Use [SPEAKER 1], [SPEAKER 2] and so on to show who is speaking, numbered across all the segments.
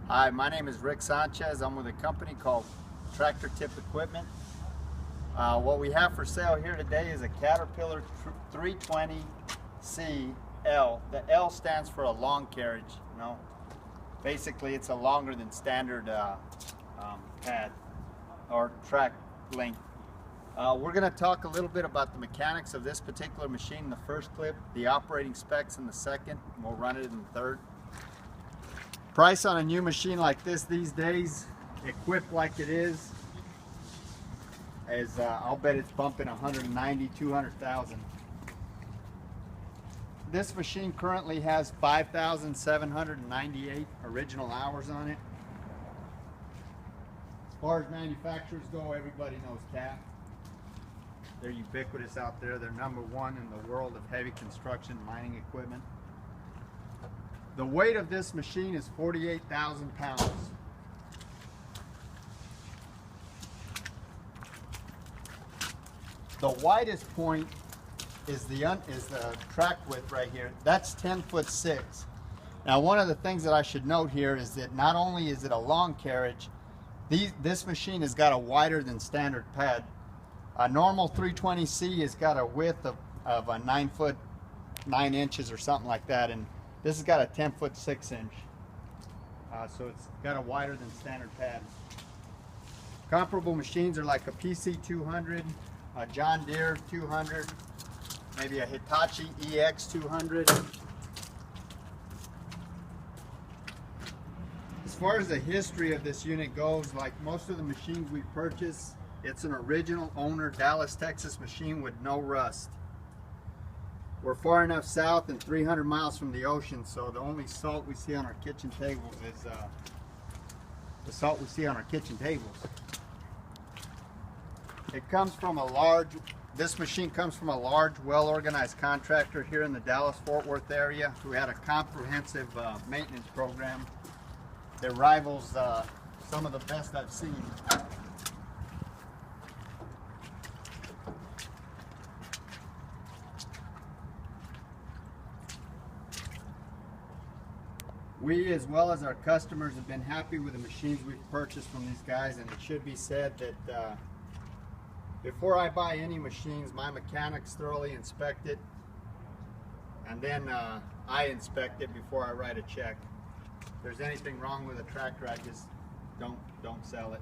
[SPEAKER 1] Hi, my name is Rick Sanchez. I'm with a company called Tractor Tip Equipment. What we have for sale here today is a Caterpillar 320C L. The L stands for a long carriage. Basically it's a longer than standard pad or track length. We're going to talk a little bit about the mechanics of this particular machine in the first clip, the operating specs in the second, and we'll run it in the third. Price on a new machine like this these days, equipped like it is I'll bet it's bumping 190, 200,000. This machine currently has 5,798 original hours on it. As far as manufacturers go, everybody knows Cat. They're ubiquitous out there. They're #1 in the world of heavy construction mining equipment. The weight of this machine is 48,000 pounds. The widest point is the track width right here. That's 10'6". Now, one of the things that I should note here is that not only is it a long carriage, this machine has got a wider than standard pad. A normal 320C has got a width of a 9 foot 9 inches or something like that, and this has got a 10'6". So it's got a wider than standard pad. Comparable machines are like a PC 200, a John Deere 200, maybe a Hitachi EX 200. As far as the history of this unit goes, like most of the machines we purchase, it's an original owner Dallas, Texas machine with no rust. We're far enough south and 300 miles from the ocean, so the only salt we see on our kitchen tables is the salt we see on our kitchen tables. This machine comes from a large, well-organized contractor here in the Dallas-Fort Worth area who had a comprehensive maintenance program that rivals some of the best I've seen. We, as well as our customers, have been happy with the machines we've purchased from these guys, and it should be said that before I buy any machines, my mechanics thoroughly inspect it, and then I inspect it before I write a check. If there's anything wrong with a tractor, I just don't sell it.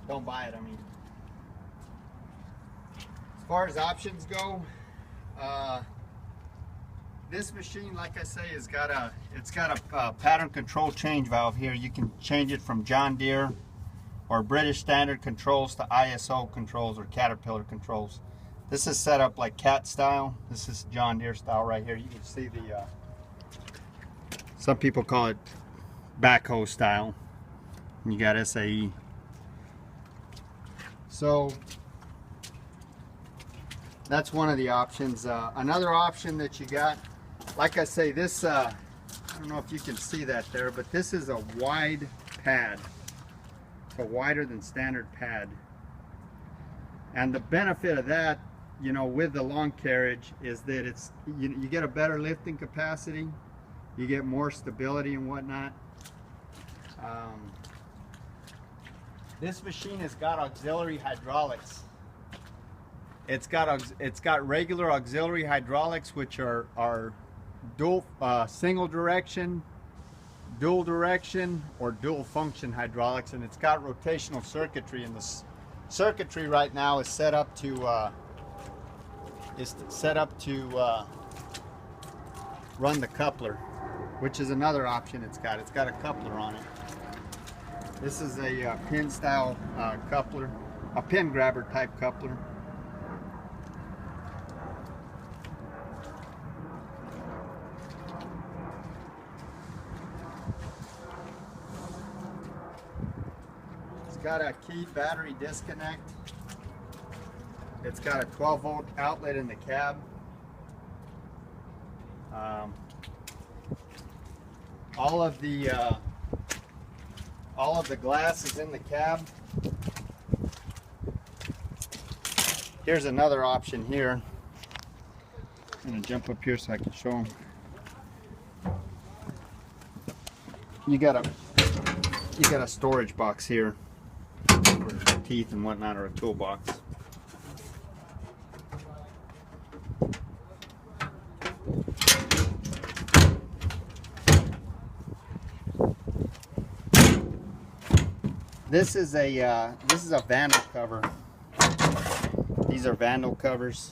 [SPEAKER 1] Don't buy it, I mean. As far as options go, this machine, like I say, it's got a pattern control change valve here. You can change it from John Deere or British standard controls to ISO controls or Caterpillar controls. This is set up like Cat style. This is John Deere style right here. You can see the some people call it backhoe style. You got SAE. So that's one of the options. Another option that you got, like I say, this, I don't know if you can see that there, but this is a wide pad. It's a wider than standard pad. And the benefit of that, with the long carriage is that you get a better lifting capacity, you get more stability and whatnot. This machine has got auxiliary hydraulics. It's got regular auxiliary hydraulics, which are dual single direction, dual direction, or dual function hydraulics, and it's got rotational circuitry. And the circuitry right now is set up to run the coupler, which is another option it's got. It's got a coupler on it. This is a pin style coupler, a pin grabber type coupler. It's got a key battery disconnect. It's got a 12-volt outlet in the cab. All of the glass is in the cab. Here's another option here. I'm going to jump up here so I can show them. You got a you got a storage box here for teeth and whatnot, or a toolbox. This is a vandal cover. These are vandal covers.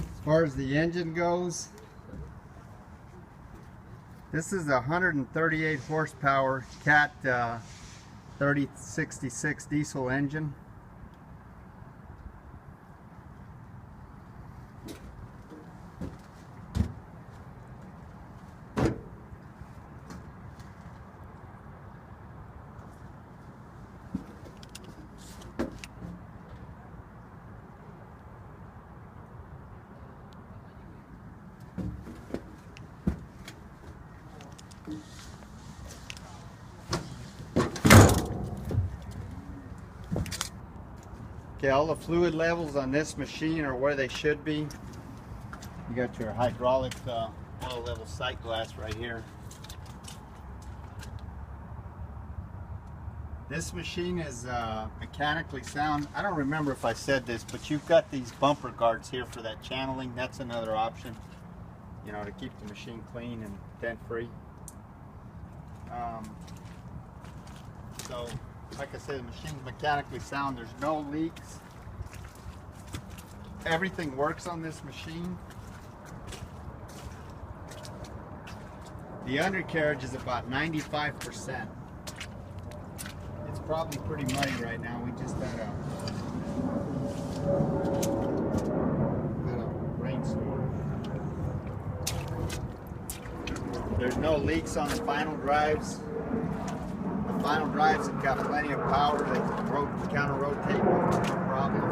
[SPEAKER 1] As far as the engine goes, this is a 138 horsepower Cat 3066 diesel engine. Okay, all the fluid levels on this machine are where they should be. You got your hydraulic oil level sight glass right here. This machine is mechanically sound. I don't remember if I said this, but you've got these bumper guards here for that channeling. That's another option, you know, to keep the machine clean and dent free. So, like I said, the machine's mechanically sound. There's no leaks. Everything works on this machine. The undercarriage is about 95%. It's probably pretty muddy right now. We just had a rainstorm. There's no leaks on the final drives. The final drives have got plenty of power. They can counter-rotate, no problem.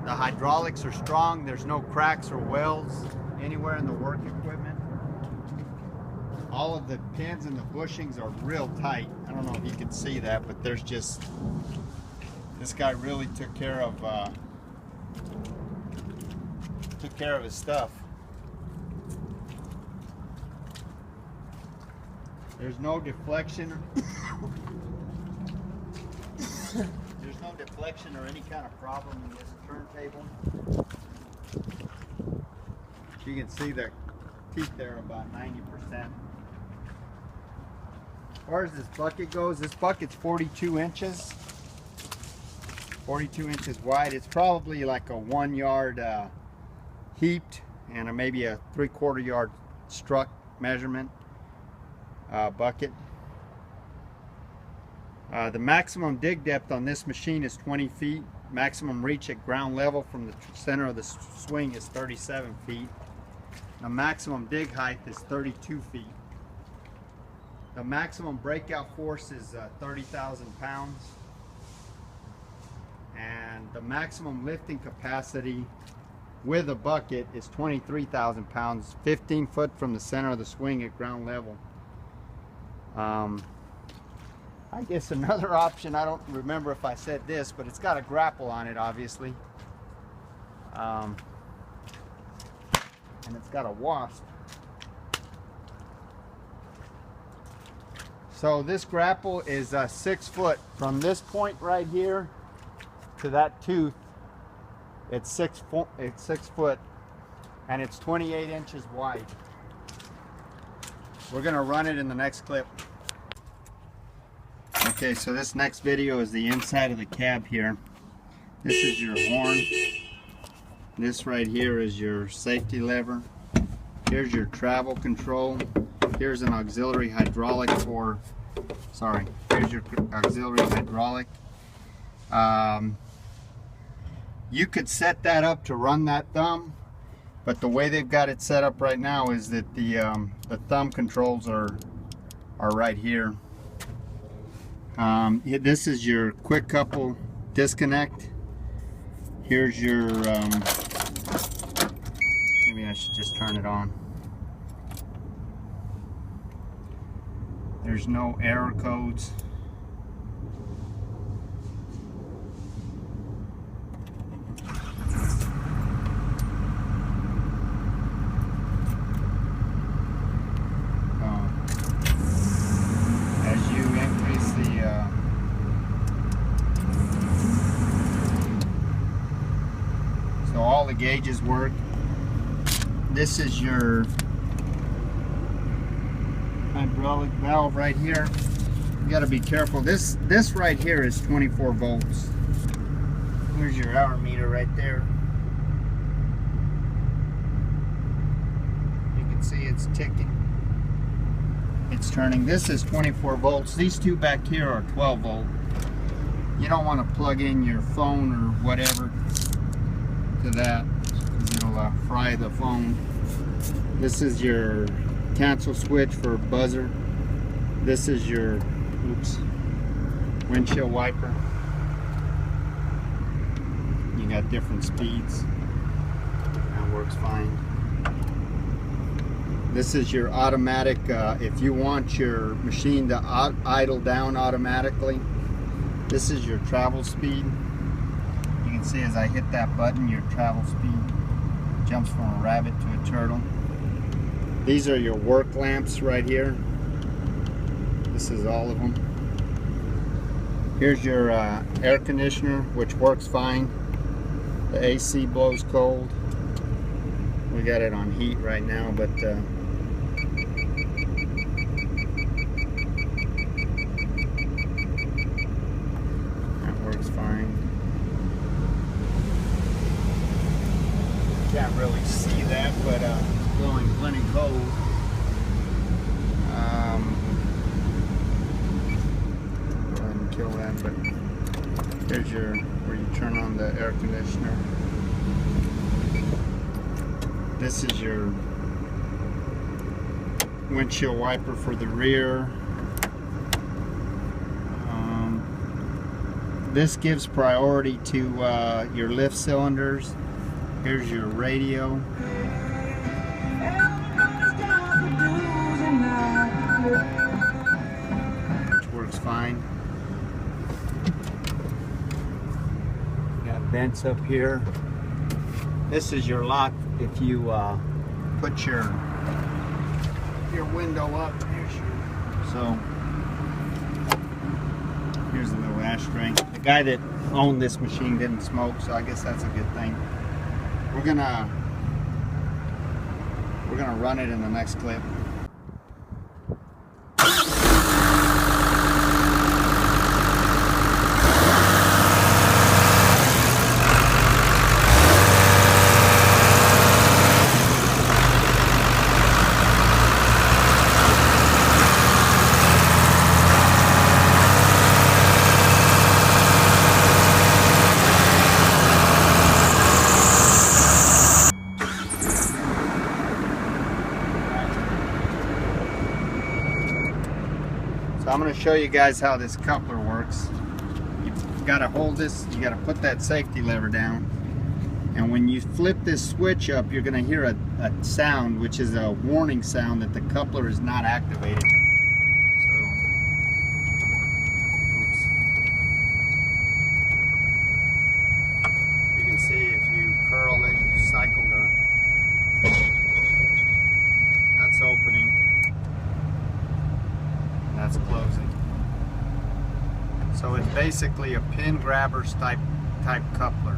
[SPEAKER 1] The hydraulics are strong. There's no cracks or welds anywhere in the work equipment. All of the pins and the bushings are real tight. I don't know if you can see that, but there's just, this guy really took care of his stuff. There's no deflection. There's no deflection or any kind of problem in this turntable. You can see the teeth there about 90%. As far as this bucket goes, this bucket's 42 inches. 42 inches wide. It's probably like a 1 yard heaped and maybe a 3/4 yard struck measurement. Bucket. The maximum dig depth on this machine is 20 feet. Maximum reach at ground level from the center of the swing is 37 feet. The maximum dig height is 32 feet. The maximum breakout force is 30,000 pounds. And the maximum lifting capacity with a bucket is 23,000 pounds, 15 foot from the center of the swing at ground level. I guess another option, I don't remember if I said this, but it's got a grapple on it, obviously. And it's got a wasp. So this grapple is 6 foot. From this point right here to that tooth, it's 6 foot, and it's 28 inches wide. We're gonna run it in the next clip. Okay, so this next video is the inside of the cab here. This is your horn. This right here is your safety lever. Here's your travel control. Here's an auxiliary hydraulic for, here's your auxiliary hydraulic. You could set that up to run that thumb, but the way they've got it set up right now is that the thumb controls are right here. This is your quick couple disconnect. Here's your, maybe I should just turn it on. There's no error codes. As you increase the so all the gauges work. This is your hydraulic valve right here. You got to be careful. This right here is 24 volts. Here's your hour meter right there. You can see it's ticking. It's turning. This is 24 volts. These two back here are 12 volt. You don't want to plug in your phone or whatever to that, because it'll fry the phone. This is your cancel switch for buzzer. This is your windshield wiper. You got different speeds. That works fine. This is your automatic, if you want your machine to idle down automatically. This is your travel speed. You can see as I hit that button, your travel speed jumps from a rabbit to a turtle. These are your work lamps right here. This is all of them. Here's your air conditioner, which works fine. The AC blows cold. We got it on heat right now, but that works fine. Can't really see that, but it's blowing plenty cold. Go ahead and kill that, but here's your where you turn on the air conditioner. This is your windshield wiper for the rear. This gives priority to your lift cylinders. Here's your radio. Which works fine. You got vents up here. This is your lock if you put your window up. Here's a little ashtray. The guy that owned this machine didn't smoke, so I guess that's a good thing. We're gonna run it in the next clip. I'm going to show you guys how this coupler works. You've got to hold this, you got to put that safety lever down, and when you flip this switch up, you're going to hear a sound, which is a warning sound that the coupler is not activated. You can see if you curl it, you cycle that's opening. That's closing. So it's basically a pin grabber type coupler.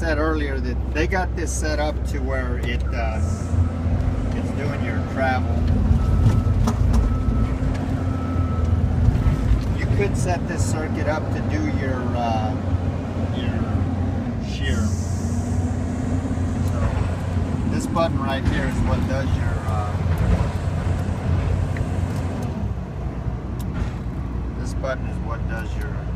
[SPEAKER 1] said earlier that they got this set up to where it's doing your travel. You could set this circuit up to do your shear. So this button right here is what does your this button is what does your